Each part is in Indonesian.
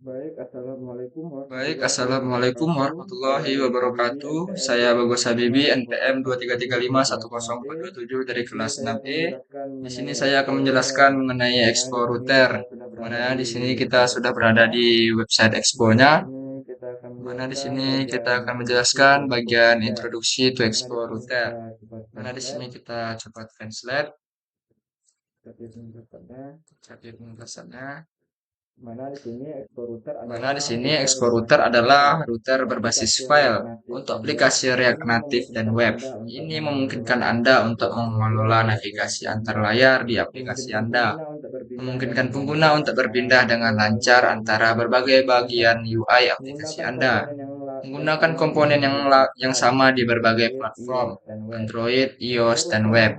Baik, Assalamualaikum warahmatullahi wabarakatuh. Saya Bagus Habibi, NPM 23351047 dari kelas 6E. Di sini saya akan menjelaskan mengenai Expo Router. Mana di sini kita sudah berada di website Expo-nya. Mana di sini kita akan menjelaskan bagian introduksi to Expo Router. Mana di sini kita coba translate. Cari penjelasannya. Mana di sini Expo Router adalah router berbasis file untuk aplikasi React Native dan web. Ini memungkinkan Anda untuk mengelola navigasi antar layar di aplikasi Anda, memungkinkan pengguna untuk berpindah dengan lancar antara berbagai bagian UI aplikasi Anda, menggunakan komponen yang sama di berbagai platform, Android, iOS, dan web.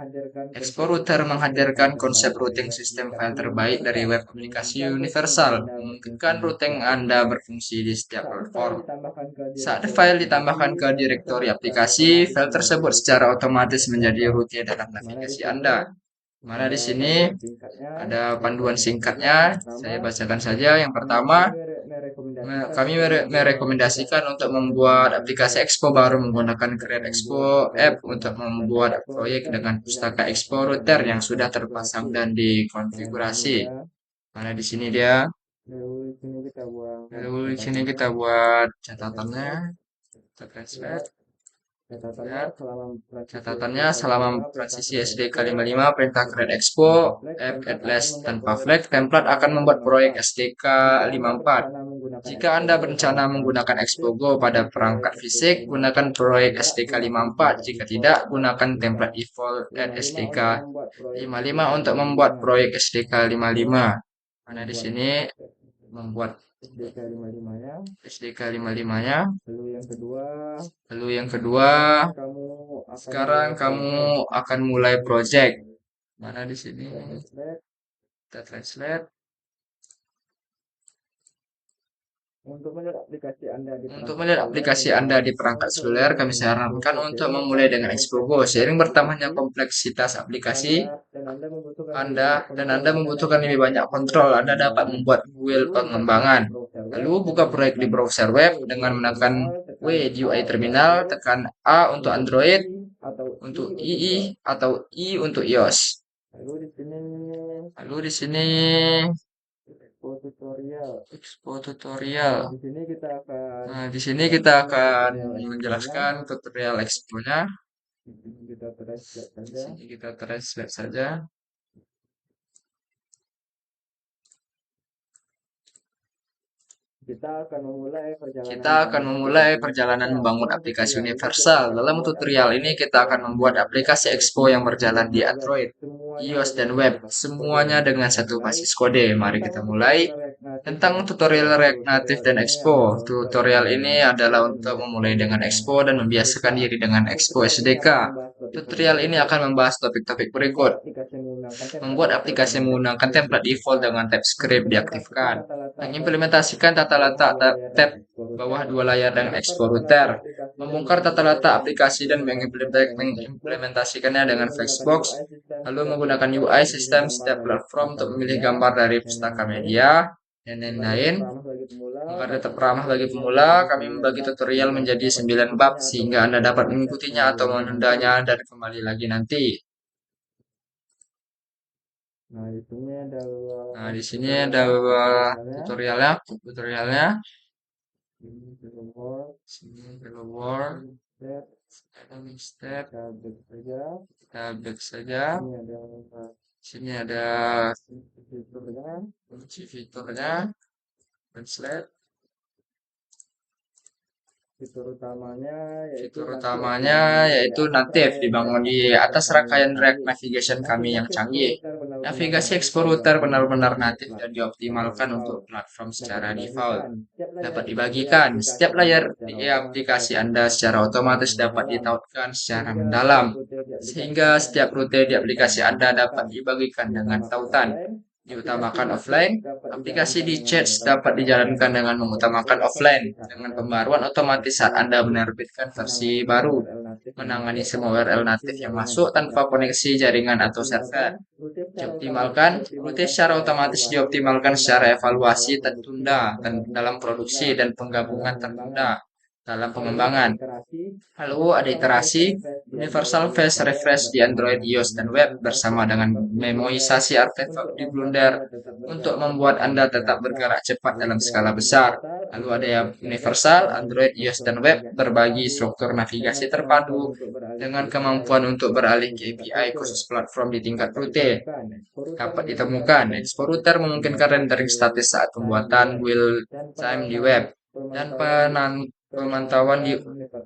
Expo Router menghadirkan konsep routing sistem file terbaik dari web aplikasi universal, memungkinkan routing Anda berfungsi di setiap platform. Saat file ditambahkan ke direktori aplikasi, file tersebut secara otomatis menjadi root dalam navigasi Anda. Mana di sini ada panduan singkatnya, saya bacakan saja. Yang pertama, kami merekomendasikan untuk membuat aplikasi Expo baru menggunakan Create Expo App untuk membuat proyek dengan pustaka Expo Router yang sudah terpasang dan dikonfigurasi. Mana di sini dia. Lalu di sini kita buat catatannya. Kita translate. Ya, catatannya selama transisi SDK 55 perintah create expo app atlas tanpa flag template akan membuat proyek SDK 54. Jika Anda berencana menggunakan Expo Go pada perangkat fisik, gunakan proyek SDK 54. Jika tidak, gunakan template default SDK 55 untuk membuat proyek SDK 55. Mana di sini membuat SDK 55-nya. Lalu yang kedua, sekarang kamu akan mulai project. Mana di sini? Kita translate. Untuk melihat aplikasi Anda di perangkat seluler, kami sarankan untuk memulai dengan Expo Go. Seiring bertambahnya kompleksitas aplikasi Anda membutuhkan lebih banyak kontrol. Anda dapat membuat wheel pengembangan. Lalu buka proyek di browser web dengan menekan W di UI terminal, tekan A untuk Android, untuk II atau I untuk iOS. Lalu di sini Expo tutorial. Nah, di sini kita akan menjelaskan tutorial Expo-nya. Di sini kita translate saja. Kita akan memulai perjalanan membangun aplikasi universal. Dalam tutorial ini kita akan membuat aplikasi Expo yang berjalan di Android, iOS, dan web. Semuanya dengan satu basis kode. Mari kita mulai. Tentang tutorial React Native dan Expo. Tutorial ini adalah untuk memulai dengan Expo dan membiasakan diri dengan Expo SDK. Tutorial ini akan membahas topik-topik berikut. Membuat aplikasi menggunakan template default dengan TypeScript diaktifkan. Mengimplementasikan tata letak tab bawah dua layar dengan Expo Router. Membongkar tata letak aplikasi dan mengimplementasikannya dengan Flexbox. Lalu menggunakan UI sistem setiap platform untuk memilih gambar dari pustaka media dan lain-lain. Agar tetap ramah bagi pemula, kami membagi tutorial menjadi 9 bab sehingga Anda dapat mengikutinya atau menundanya dan kembali lagi nanti. Nah, di sini ada tutorialnya. Sini hello world. Ada step. Kita back saja. Sini ada kunci fiturnya. Translate. Fitur utamanya yaitu native dibangun di atas rangkaian React Navigation kami yang canggih. Navigasi Expo Router benar-benar natif dan dioptimalkan untuk platform secara default. Dapat dibagikan. Setiap layar di aplikasi Anda secara otomatis dapat ditautkan secara mendalam. Sehingga setiap rute di aplikasi Anda dapat dibagikan dengan tautan. Diutamakan offline, aplikasi di chat dapat dijalankan dengan mengutamakan offline dengan pembaruan otomatis saat Anda menerbitkan versi baru. menangani semua URL natif yang masuk tanpa koneksi jaringan atau server. Dioptimalkan, rute secara otomatis dioptimalkan secara evaluasi tertunda dan dalam produksi dan penggabungan tertunda dalam pengembangan. Lalu ada iterasi Universal Phase Refresh di Android, iOS, dan web bersama dengan memoisasi artefak di Blender untuk membuat Anda tetap bergerak cepat dalam skala besar. Lalu ada yang universal, Android, iOS, dan web berbagi struktur navigasi terpadu dengan kemampuan untuk beralih ke API khusus platform di tingkat rute. Dapat ditemukan, export router memungkinkan rendering statis saat pembuatan real time di web dan pemantauan di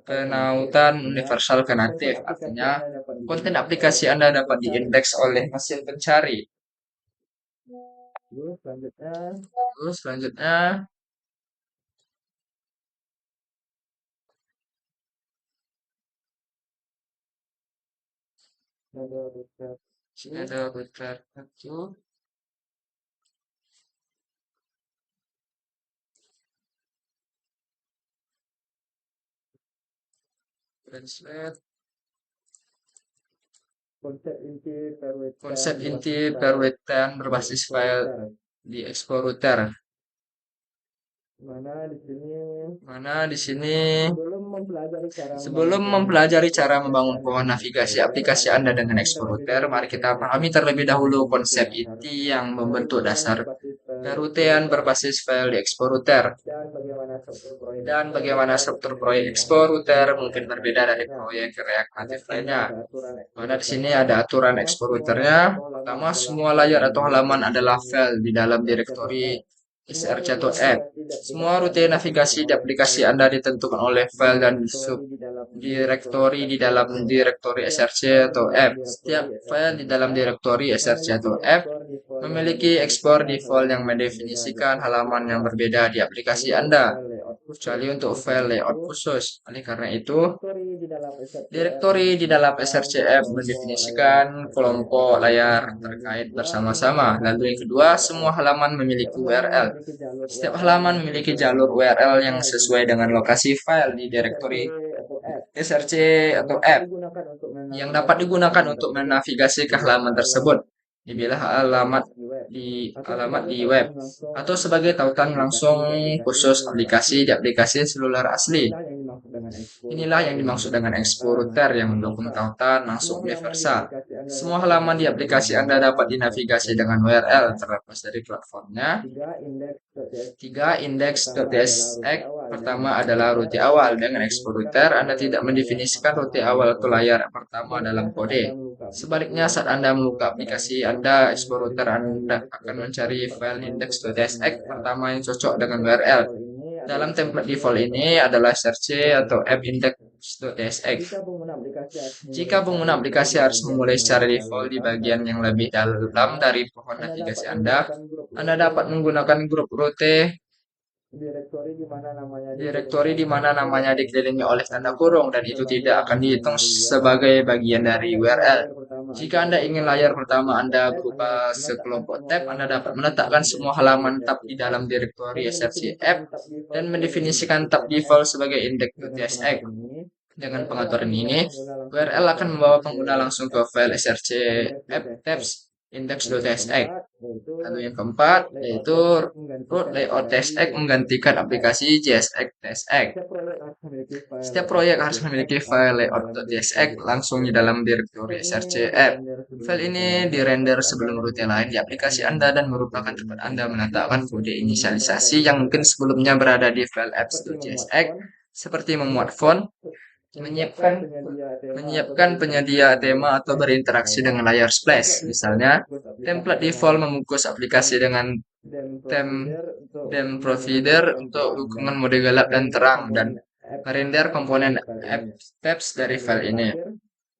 penautan universal ke natif. Artinya, konten aplikasi Anda dapat diindeks oleh mesin pencari. Terus selanjutnya sini ada router satu, translate, konsep inti perwetan berbasis file di export router. Mana di sini sebelum mempelajari cara membangun pohon navigasi aplikasi Anda dengan export router, mari kita pahami terlebih dahulu konsep inti yang membentuk dasar kerutean berbasis file di export router dan bagaimana struktur proyek export router mungkin berbeda dari proyek React Native lainnya. Mana di sini ada aturan export routernya. Pertama, semua layar atau halaman adalah file di dalam direktori SRC atau app. Semua rute navigasi di aplikasi Anda ditentukan oleh file dan subdirektori di dalam direktori SRC atau app. Setiap file di dalam direktori SRC atau app memiliki ekspor default yang mendefinisikan halaman yang berbeda di aplikasi Anda, kecuali untuk file layout khusus. Oleh karena itu, direktori di dalam SRC app mendefinisikan kelompok layar terkait bersama-sama. Lalu yang kedua, semua halaman memiliki URL. Setiap halaman memiliki jalur URL yang sesuai dengan lokasi file di direktori SRC atau app yang dapat digunakan untuk menavigasi ke halaman tersebut. Dibilah alamat di web atau sebagai tautan langsung khusus aplikasi seluler asli. Inilah yang dimaksud dengan export router yang mendukung tautan langsung universal. Semua halaman di aplikasi Anda dapat dinavigasi dengan URL terlepas dari platformnya. 3. Index.tsx pertama adalah rute awal. Dengan export router, Anda tidak mendefinisikan rute awal atau layar pertama dalam kode. Sebaliknya, saat Anda membuka aplikasi Anda, export router Anda akan mencari file index.tsx pertama yang cocok dengan URL. Dalam template default ini adalah src atau app-index.tsx. Jika pengguna aplikasi harus memulai secara default di bagian yang lebih dalam dari pohon navigasi Anda dapat menggunakan grup rute direktori di mana namanya dikelilingi oleh tanda kurung dan itu tidak akan dihitung sebagai bagian dari URL. Jika Anda ingin layar pertama Anda berupa sekelompok tab, Anda dapat meletakkan semua halaman tab di dalam direktori SRC app dan mendefinisikan tab default sebagai index.tsx. Dengan pengaturan ini, URL akan membawa pengguna langsung ke file SRC app tabs index.tsx. Lalu yang keempat yaitu root layout tsx menggantikan aplikasi JSX.tsx. Setiap proyek harus memiliki file layout.tsx langsung di dalam direktori SRC app. File ini dirender sebelum rute lain di aplikasi Anda dan merupakan tempat Anda meletakkan kode inisialisasi yang mungkin sebelumnya berada di file apps.tsx seperti memuat font, menyiapkan penyedia tema atau berinteraksi dengan layar splash. Misalnya, template default membungkus aplikasi dengan theme provider untuk dukungan mode gelap dan terang dan merender komponen app tabs dari file ini.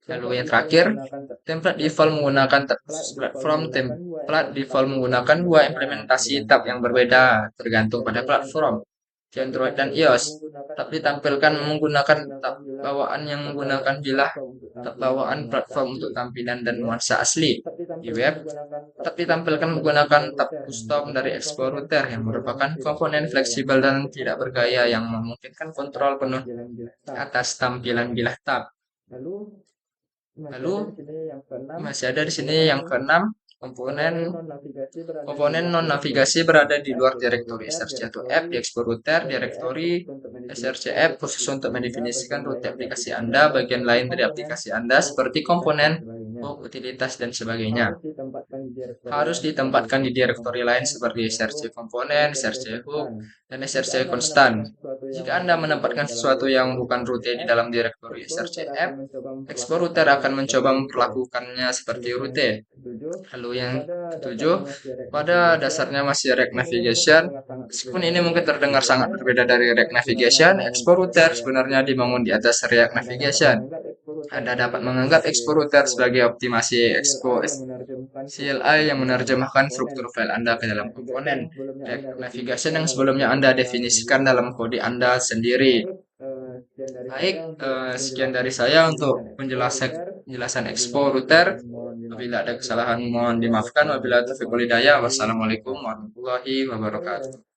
Lalu yang terakhir, template default menggunakan tab platform. Template default menggunakan dua implementasi tab yang berbeda tergantung pada platform. Di Android dan iOS, tab ditampilkan menggunakan tab bawaan yang menggunakan bilah tab bawaan platform untuk tampilan dan nuansa asli. Di web, tab ditampilkan menggunakan tab custom dari export router yang merupakan komponen fleksibel dan tidak bergaya yang memungkinkan kontrol penuh atas tampilan bilah tab. Lalu masih ada di sini yang keenam, komponen komponen non navigasi berada di luar direktori src app di ekspor router direktori src app khusus untuk mendefinisikan rute aplikasi Anda, bagian lain dari aplikasi Anda seperti komponen, hook, utilitas, dan sebagainya harus ditempatkan di direktori lain seperti src komponen, src hook, dan src konstan. Jika Anda menempatkan sesuatu yang bukan rute di dalam direktori src app, export router akan mencoba memperlakukannya seperti rute. Lalu yang ketujuh, pada dasarnya masih React Navigation. Meskipun ini mungkin terdengar sangat berbeda dari React Navigation, export router sebenarnya dibangun di atas React Navigation. Anda dapat menganggap export router sebagai optimasi CLI yang menerjemahkan struktur file Anda ke dalam komponen navigation yang sebelumnya Anda definisikan dalam kode Anda sendiri. Baik, sekian dari saya untuk penjelasan export router. Apabila ada kesalahan mohon dimaafkan. Wabillahi taufiq wal hidayah. Wassalamualaikum warahmatullahi wabarakatuh.